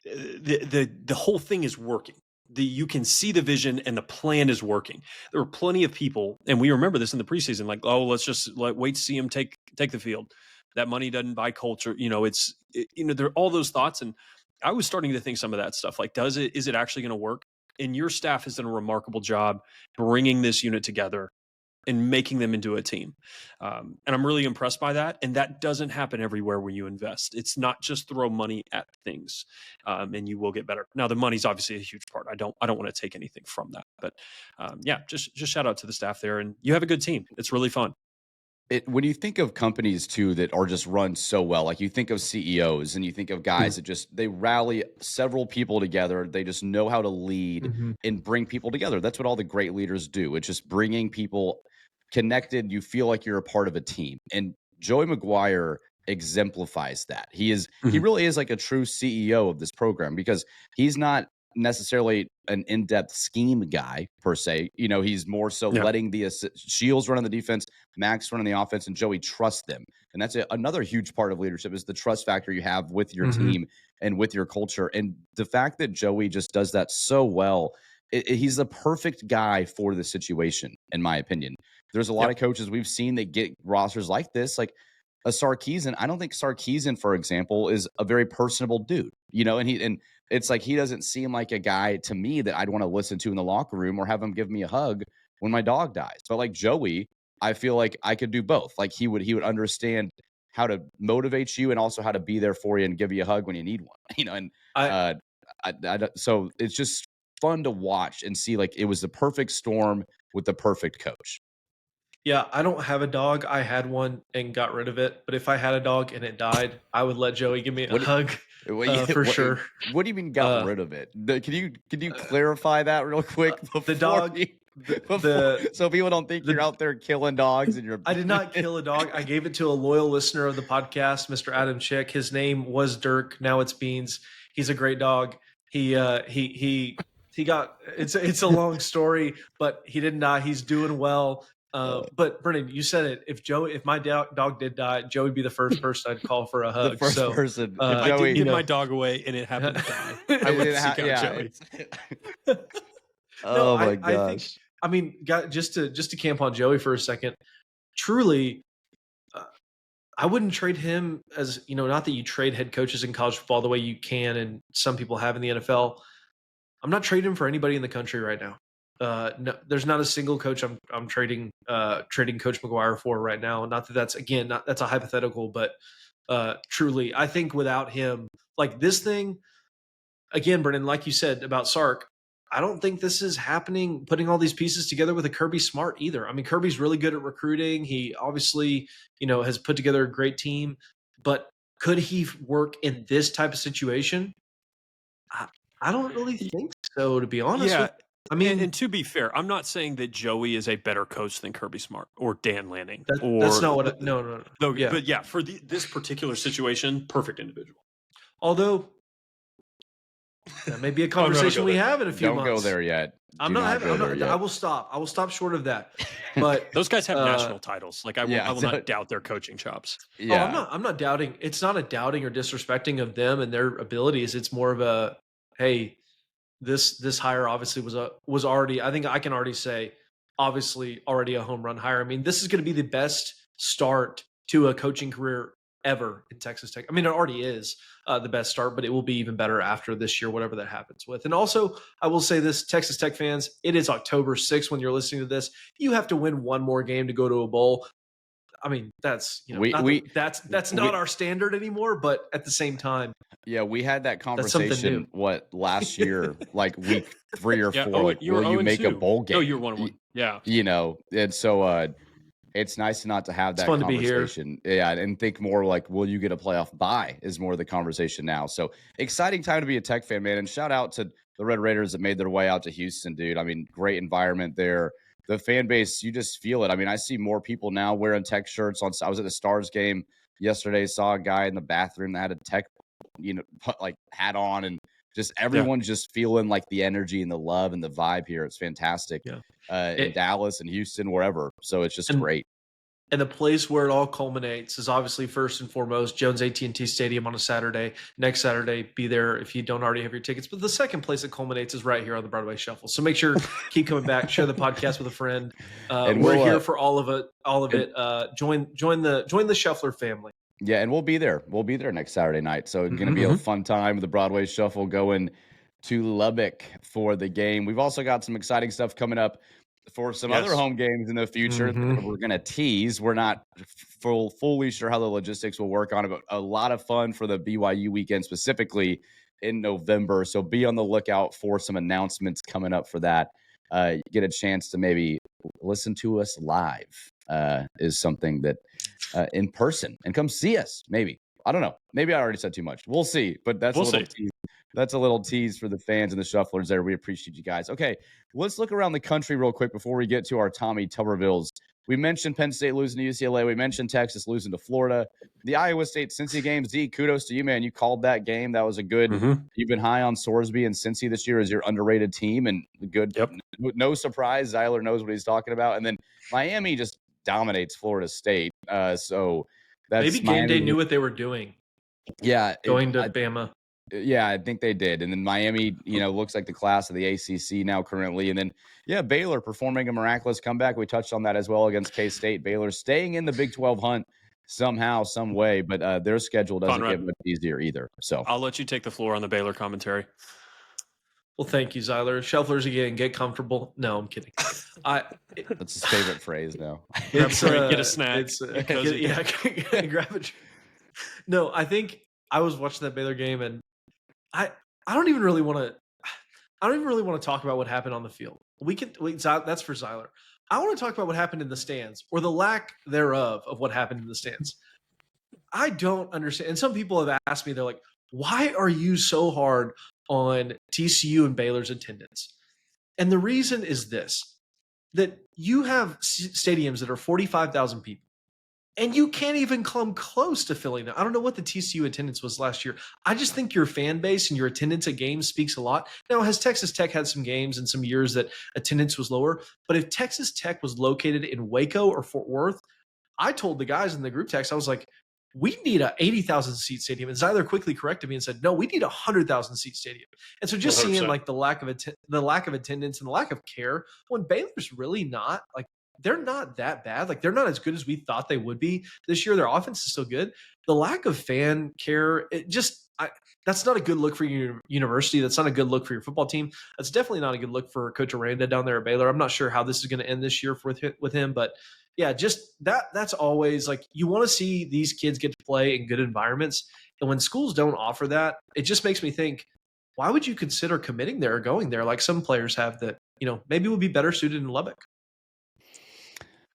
the whole thing is working. You can see the vision and the plan is working. There were plenty of people, and we remember this in the preseason, like, oh, let's just wait to see him take the field. That money doesn't buy culture. There are all those thoughts. And I was starting to think some of that stuff, like, is it actually going to work? And your staff has done a remarkable job bringing this unit together and making them into a team. And I'm really impressed by that. And that doesn't happen everywhere when you invest. It's not just throw money at things, and you will get better. Now, the money's obviously a huge part. I don't want to take anything from that, but just shout out to the staff there, and you have a good team. It's really fun. When you think of companies too that are just run so well, like you think of CEOs and you think of guys that they rally several people together. They just know how to lead and bring people together. That's what all the great leaders do. It's just bringing people connected. You feel like you're a part of a team. And Joey McGuire exemplifies that. He really is like a true CEO of this program, because he's not necessarily an in-depth scheme guy per se. He's more so letting the Shields run on the defense, Max run on the offense, and Joey trust them. And that's another huge part of leadership, is the trust factor you have with your team and with your culture. And the fact that Joey just does that so well, he's the perfect guy for the situation, in my opinion. There's a lot of coaches we've seen that get rosters like this, like a Sarkisian. I don't think Sarkisian, for example, is a very personable dude, and it's like he doesn't seem like a guy to me that I'd want to listen to in the locker room or have him give me a hug when my dog dies. But like Joey, I feel like I could do both. Like he would understand how to motivate you and also how to be there for you and give you a hug when you need one. And so it's just fun to watch and see, like, it was the perfect storm with the perfect coach. Yeah, I don't have a dog. I had one and got rid of it. But if I had a dog and it died, I would let Joey give me a hug for sure. What do you mean got rid of it? Can you clarify that real quick? The dog. So people don't think you're out there killing dogs and you're. I did not kill a dog. I gave it to a loyal listener of the podcast, Mr. Adam Chick. His name was Dirk. Now it's Beans. He's a great dog. He got. It's a long story, but he didn't die. He's doing well. But Brennan, you said it. If my dog did die, Joey would be the first person I'd call for a hug. The first person. If I did give my dog away and it happened to die, I would seek out Joey. My gosh! I mean, just to camp on Joey for a second. Truly, I wouldn't trade him as not that you trade head coaches in college football the way you can and some people have in the NFL. I'm not trading him for anybody in the country right now. No, there's not a single coach I'm trading Coach McGuire for right now. Not that that's a hypothetical, but truly, I think without him, like this thing, again, Brennan, like you said about Sark, I don't think this is happening, putting all these pieces together with a Kirby Smart either. I mean, Kirby's really good at recruiting. He obviously, has put together a great team, but could he work in this type of situation? I don't really think so, to be honest. Yeah. I mean, and to be fair, I'm not saying that Joey is a better coach than Kirby Smart or Dan Lanning. That's not what. No. Yeah. But yeah, for this particular situation, perfect individual. Although that may be a conversation we have in a few months. Don't go there yet. I will stop. I will stop short of that. But those guys have national titles. Like I will not doubt their coaching chops. Yeah. I'm not doubting. It's not a doubting or disrespecting of them and their abilities. It's more of a, hey, this hire obviously was already, I think I can already say, obviously already a home run hire. I mean, this is going to be the best start to a coaching career ever in Texas Tech. I mean, it already is the best start, but it will be even better after this year, whatever that happens with. And also, I will say this, Texas Tech fans, it is October 6th when you're listening to this. You have to win one more game to go to a bowl. I mean, that's that's not our standard anymore, but at the same time, yeah, we had that conversation last year, like week 3 or 4. Will you make a bowl game? No, you were 1-1. Yeah, and so it's nice not to have that conversation. Yeah, and think more like, will you get a playoff bye is more the conversation now. So exciting time to be a Tech fan, man. And shout out to the Red Raiders that made their way out to Houston, dude. I mean, great environment there. The fan base, you just feel it. I mean, I see more people now wearing Tech shirts. I was at the Stars game yesterday, saw a guy in the bathroom that had a Tech, like hat on, and just everyone's just feeling like the energy and the love and the vibe here. It's fantastic. In Dallas and Houston, wherever. So it's just great. And the place where it all culminates is obviously first and foremost Jones AT&T Stadium on a Saturday. Next Saturday, be there if you don't already have your tickets. But the second place it culminates is right here on the Broadway Shuffle. So make sure keep coming back. Share the podcast with a friend. And we're here for all of it. Join the Shuffler family. Yeah, and we'll be there. We'll be there next Saturday night. So it's going to be a fun time with the Broadway Shuffle going to Lubbock for the game. We've also got some exciting stuff coming up for some other home games in the future that we're going to tease. We're not fully sure how the logistics will work on it, but a lot of fun for the BYU weekend, specifically in November. So be on the lookout for some announcements coming up for that. Get a chance to maybe listen to us live is something that in person, and come see us. Maybe, I don't know. Maybe I already said too much. We'll see, but that's a little tease. That's a little tease for the fans and the Shufflers there. We appreciate you guys. Okay, let's look around the country real quick before we get to our Tommy Tubbervilles. We mentioned Penn State losing to UCLA. We mentioned Texas losing to Florida. The Iowa State-Cincy game, Z, kudos to you, man. You called that game. That was a good You've been high on Sorsby and Cincy this year as your underrated team, and good. Yep. No surprise. Zyler knows what he's talking about. And then Miami just dominates Florida State. So that's maybe game day knew what they were doing. Yeah. Going to Bama. Yeah, I think they did. And then Miami, looks like the class of the ACC now currently. And then, Baylor performing a miraculous comeback. We touched on that as well against K-State. Baylor staying in the Big 12 hunt somehow, some way, but their schedule doesn't get much easier either. So I'll let you take the floor on the Baylor commentary. Well, thank you, Zyler. Shufflers again, get comfortable. No, I'm kidding. That's his favorite phrase now. Get a snack. Grab it. No, I think I was watching that Baylor game, and I don't even really want to talk about what happened on the field. That's for Zyler. I want to talk about what happened in the stands, or the lack thereof of what happened in the stands. I don't understand. And some people have asked me, they're like, why are you so hard on TCU and Baylor's attendance? And the reason is this, that you have stadiums that are 45,000 people, and you can't even come close to filling them. I don't know what the TCU attendance was last year. I just think your fan base and your attendance at games speaks a lot. Now, has Texas Tech had some games and some years that attendance was lower? But if Texas Tech was located in Waco or Fort Worth, I told the guys in the group text, I was like, we need a 80,000 seat stadium. And Zyler quickly corrected me and said, no, we need a 100,000 seat stadium. And so just 100%. Seeing like the lack of attendance and the lack of care when Baylor's really not like, they're not that bad. Like, they're not as good as we thought they would be this year. Their offense is still good. The lack of fan care, that's not a good look for your university. That's not a good look for your football team. That's definitely not a good look for Coach Aranda down there at Baylor. I'm not sure how this is going to end this year with him, but yeah, just that's always like, you want to see these kids get to play in good environments. And when schools don't offer that, it just makes me think, why would you consider committing there or going there like some players have that, maybe would be better suited in Lubbock?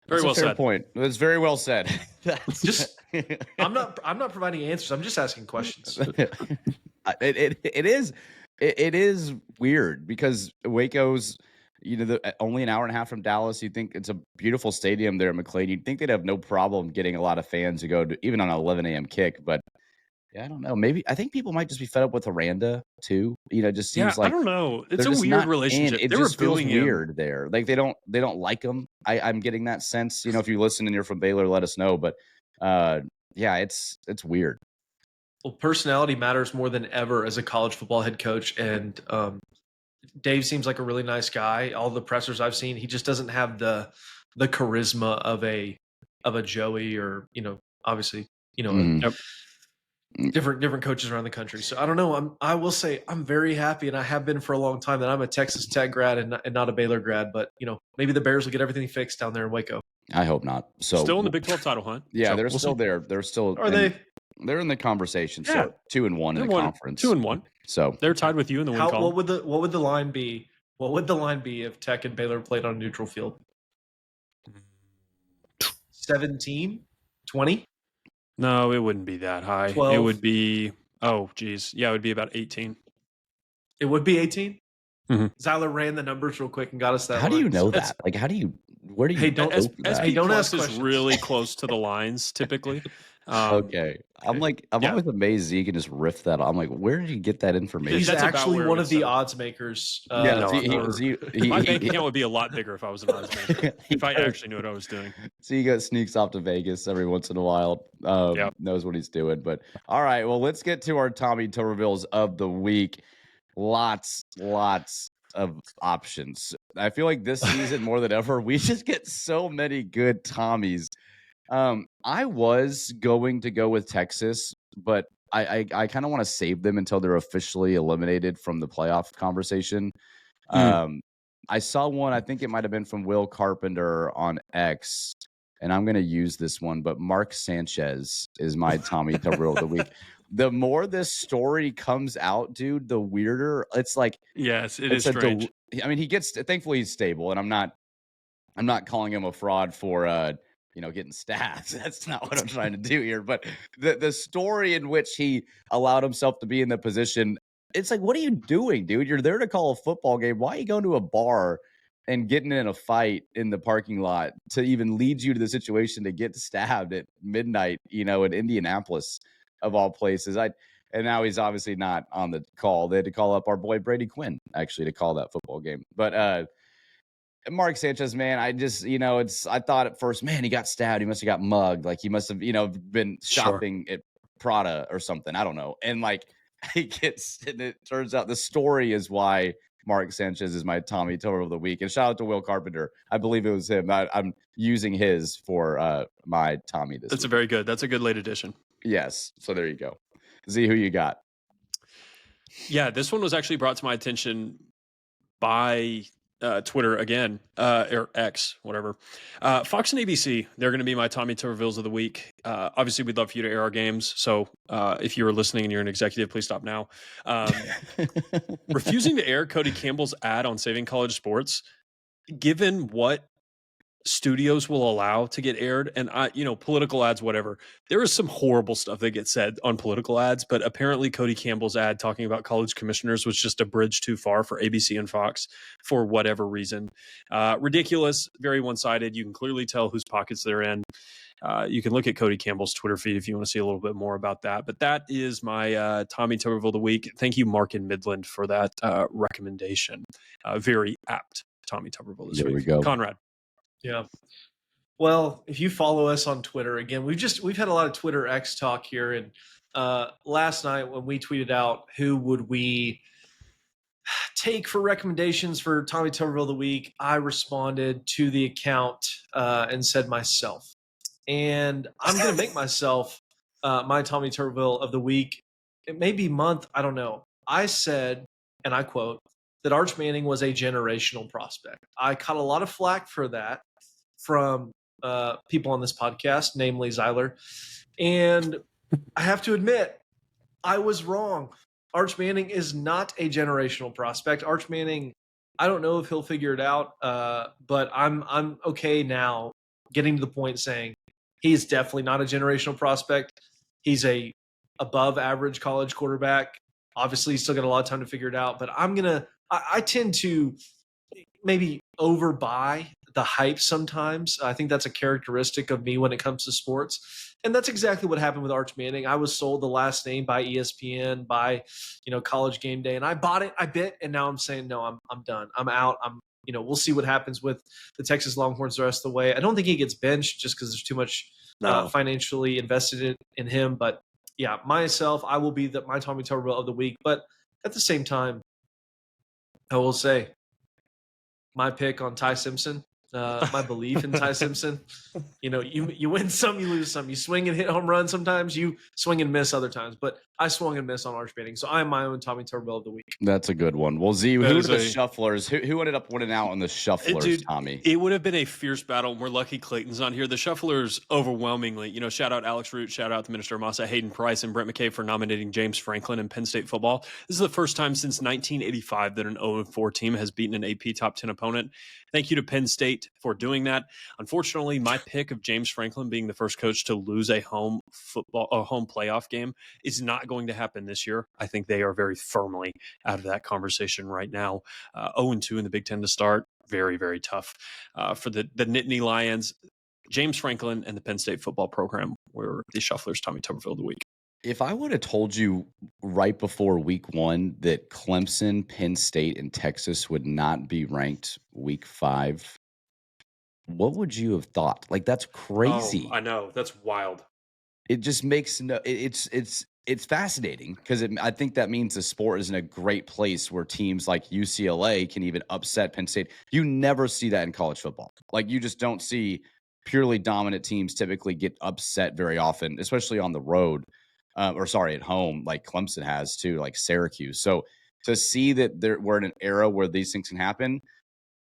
Very well said. Point. That's very well said. I'm not providing answers. I'm just asking questions. It is weird because Waco's, only an hour and a half from Dallas. You think it's a beautiful stadium there at McLean. You'd think they'd have no problem getting a lot of fans to go to even on an 11 a.m. kick, but yeah, I don't know. Maybe I think people might just be fed up with Aranda too. It just seems like I don't know. It's a weird relationship. It just feels weird there. Like they don't like him. I'm getting that sense. If you listen and you're from Baylor, let us know. But it's weird. Well, personality matters more than ever as a college football head coach, and Dave seems like a really nice guy. All the pressers I've seen, he just doesn't have the charisma of a Joey or obviously, Mhm. Yep. different coaches around the country. So I don't know. I will say I'm very happy, and I have been for a long time, that I'm a Texas Tech grad and not a Baylor grad. But maybe the Bears will get everything fixed down there in Waco. I hope not. So Still in the Big 12 title hunt. yeah, So they're we'll still see. there. They're still Are they? They're in the conversation. Yeah. So 2-1 in They're the conference. 2-1. So They're tied with you in the win column. What would the line be? What would the line be if Tech and Baylor played on a neutral field? 17? 20? No, it wouldn't be that high. 12. It would be, oh, geez. Yeah, it would be about 18. It would be 18? Mhm. Zyler ran the numbers real quick and got us that how do line. you know So that's- that? Like, where do you Hey, don't- know that? Hey, don't Plus ask is questions. really close to the lines typically. Okay. I'm yeah. always amazed Zeke can just riff that. I'm like, where did you get that information? He's That's about actually where one it of the is. odds makers. Yeah, no, My bank he account would be a lot bigger if I was an odds maker. If I actually knew what I was doing. sneaks off to Vegas every once in a while. Yep. Knows what he's doing. But all right, well, let's get to our Tommy Tubbervilles of the week. Lots of options. I feel like this season more than ever, we just get so many good Tommies. I was going to go with Texas, but I kind of want to save them until they're officially eliminated from the playoff conversation. I saw one, I think it might have been from Will Carpenter on X, and I'm going to use this one, but Mark Sanchez is my Tommy Tubberville of the week. The more this story comes out, dude, the weirder it's like. Yes, it is strange. I mean, thankfully he's stable, and I'm not calling him a fraud for getting stats. That's not what I'm trying to do here. But the story in which he allowed himself to be in the position, it's like, what are you doing, dude? You're there to call a football game. Why are you going to a bar and getting in a fight in the parking lot to even lead you to the situation to get stabbed at midnight, in Indianapolis of all places? And now he's obviously not on the call. They had to call up our boy Brady Quinn actually to call that football game. But Mark Sanchez, man, I thought at first, man, he got stabbed. He must have got mugged. Like he must have, been shopping at Prada or something. I don't know. And like and it turns out the story is why Mark Sanchez is my Tommy Tubberville of the week. And shout out to Will Carpenter. I believe it was him. I'm using his for my Tommy this week. That's a good late addition. Yes. So there you go. Z, who you got? Yeah, this one was actually brought to my attention by Twitter again, or X, whatever. Fox and ABC, they're going to be my Tommy Tubbervilles of the week. Obviously, we'd love for you to air our games. So if you're listening and you're an executive, please stop now. Refusing to air Cody Campbell's ad on Saving College Sports, given what studios will allow to get aired, and political ads, whatever, there is some horrible stuff that gets said on political ads, but apparently Cody Campbell's ad talking about college commissioners was just a bridge too far for ABC and Fox for whatever reason. Ridiculous, very one-sided. You can clearly tell whose pockets they're in. You can look at Cody Campbell's Twitter feed if you want to see a little bit more about that. But that is my Tommy Tubberville of the week. Thank you, Mark in Midland, for that recommendation. Very apt Tommy Tubberville this week. There we go. Conrad. Yeah. Well, if you follow us on Twitter, again, we've had a lot of Twitter X talk here. And last night when we tweeted out who would we take for recommendations for Tommy Tubberville of the week, I responded to the account and said myself. And I'm going to make myself my Tommy Tubberville of the week. It may be month, I don't know. I said, and I quote, that Arch Manning was a generational prospect. I caught a lot of flack for that from people on this podcast, namely Zyler. And I have to admit, I was wrong. Arch Manning is not a generational prospect. Arch Manning, I don't know if he'll figure it out, but I'm okay now getting to the point saying he's definitely not a generational prospect. He's a above average college quarterback. Obviously, he's still got a lot of time to figure it out, but I tend to maybe overbuy the hype sometimes. I think that's a characteristic of me when it comes to sports. And that's exactly what happened with Arch Manning. I was sold the last name by ESPN, by, College Game Day, and I bought it, I bit, and now I'm saying, no, I'm done. I'm out. We'll see what happens with the Texas Longhorns the rest of the way. I don't think he gets benched just because there's too much financially invested in him. But yeah, myself, I will be my Tommy Tubberville of the week. But at the same time, I will say my pick on Ty Simpson my belief in Ty Simpson. You win some, you lose some. You swing and hit home runs sometimes. You swing and miss other times. But I swung and missed on Arch Manning, so I am my own Tommy Tubberville of the week. That's a good one. Well, Z, who are the Shufflers? Who ended up winning out on the Shufflers, Dude, Tommy? It would have been a fierce battle, and we're lucky Clayton's on here. The Shufflers overwhelmingly, shout out Alex Root, shout out the Minister of Massa, Hayden Price, and Brent McKay for nominating James Franklin in Penn State football. This is the first time since 1985 that an 0-4 team has beaten an AP top 10 opponent. Thank you to Penn State for doing that. Unfortunately, my pick of James Franklin being the first coach to lose a home playoff game is not going to happen this year. I think they are very firmly out of that conversation right now. 0-2 in the Big Ten to start. Very, very tough for the Nittany Lions. James Franklin and the Penn State football program were the Shufflers. Tommy Tubberville of the week. If I would have told you right before week 1 that Clemson, Penn State, and Texas would not be ranked week 5, what would you have thought? Like, that's crazy. Oh, I know. That's wild. It just makes it's fascinating because I think that means the sport is in a great place where teams like UCLA can even upset Penn State. You never see that in college football. Like, you just don't see purely dominant teams typically get upset very often, especially on the road. At home, like Clemson has too, like Syracuse. So to see that we're in an era where these things can happen,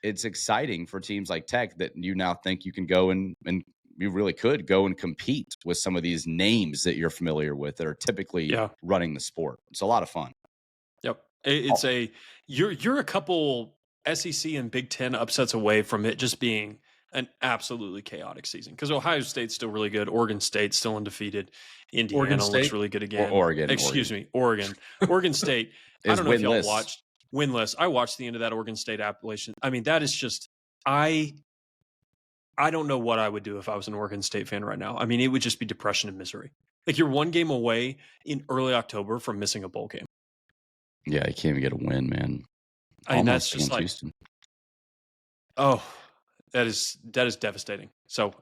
it's exciting for teams like Tech that you now think you can go and you really could go and compete with some of these names that you're familiar with that are typically running the sport. It's a lot of fun. Yep. You're a couple SEC and Big Ten upsets away from it just being an absolutely chaotic season because Ohio State's still really good. Oregon State's still undefeated. Indiana looks really good again. Oregon. Oregon State. I don't know if y'all watched winless. I watched the end of that Oregon State Appalachian. I mean, that is just I don't know what I would do if I was an Oregon State fan right now. I mean, it would just be depression and misery. Like, you're one game away in early October from missing a bowl game. Yeah, you can't even get a win, man. And that's just like Houston. Oh, that is devastating. So,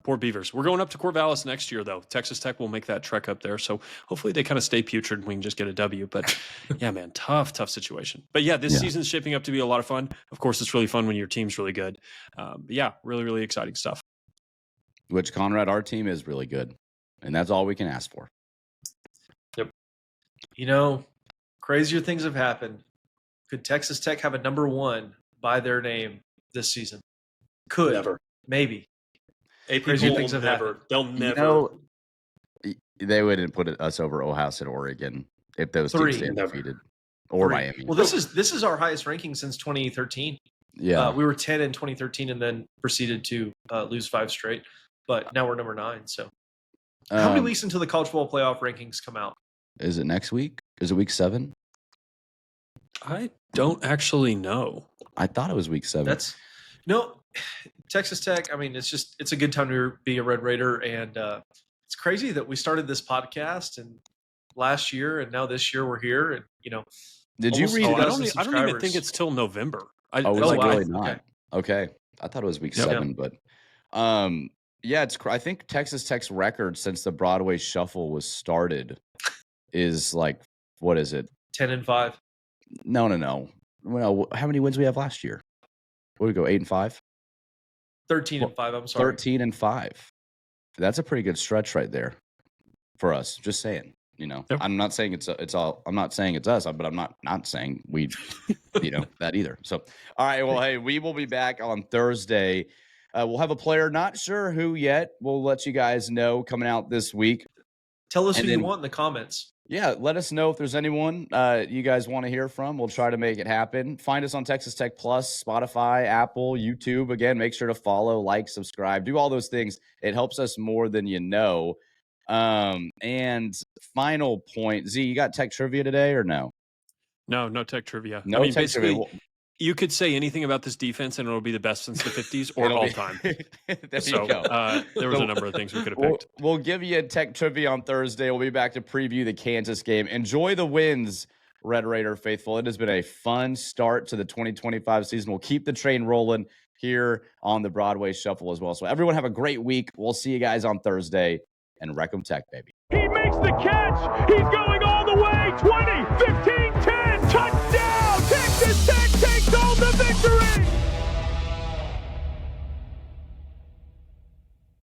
poor Beavers. We're going up to Corvallis next year, though. Texas Tech will make that trek up there. So hopefully they kind of stay putrid and we can just get a W. But yeah, man, tough situation. But yeah, this season's shaping up to be a lot of fun. Of course, it's really fun when your team's really good. But yeah, really, really exciting stuff. Which, Conrad, our team is really good. And that's all we can ask for. Yep. Crazier things have happened. Could Texas Tech have a number 1 by their name this season? Could. Never. Maybe. Crazier things have happened. They'll never. They wouldn't put us over Ohio State, Oregon if those teams stayed undefeated. Or 3. Miami. Well, this is our highest ranking since 2013. Yeah. We were 10 in 2013 and then proceeded to lose 5 straight. But now we're number 9. So how many weeks until the college football playoff rankings come out? Is it next week? Is it week 7? I don't actually know. I thought it was week 7. Texas Tech. I mean, it's a good time to be a Red Raider, and it's crazy that we started this podcast and last year, and now this year we're here, and Did you read? I don't even think it's till November. Really not. Okay, I thought it was week 7, but I think Texas Tech's record since the Broadway Shuffle was started is like, what is it? 10-5. No. Well, how many wins we have last year? What did we go? 8-5. 13-5. I'm sorry. 13-5. That's a pretty good stretch right there for us. Just saying. Yep. I'm not saying it's all. I'm not saying it's us, but I'm not saying we, that either. So, all right. Well, hey, we will be back on Thursday. We'll have a player, not sure who yet. We'll let you guys know coming out this week. Tell us who you want in the comments. Yeah, let us know if there's anyone you guys want to hear from. We'll try to make it happen. Find us on Texas Tech Plus, Spotify, Apple, YouTube. Again, make sure to follow, like, subscribe, do all those things. It helps us more than you know. And final point, Z, you got Tech trivia today or no? No Tech trivia. No, Tech basically, trivia. You could say anything about this defense, and it'll be the best since the 50s or all time. There you go. There was a number of things we could have picked. We'll give you a Tech trivia on Thursday. We'll be back to preview the Kansas game. Enjoy the wins, Red Raider faithful. It has been a fun start to the 2025 season. We'll keep the train rolling here on the Broadway Shuffle as well. So everyone have a great week. We'll see you guys on Thursday. And Wreck 'em Tech, baby. He makes the catch. He's going all the way. 20, 15.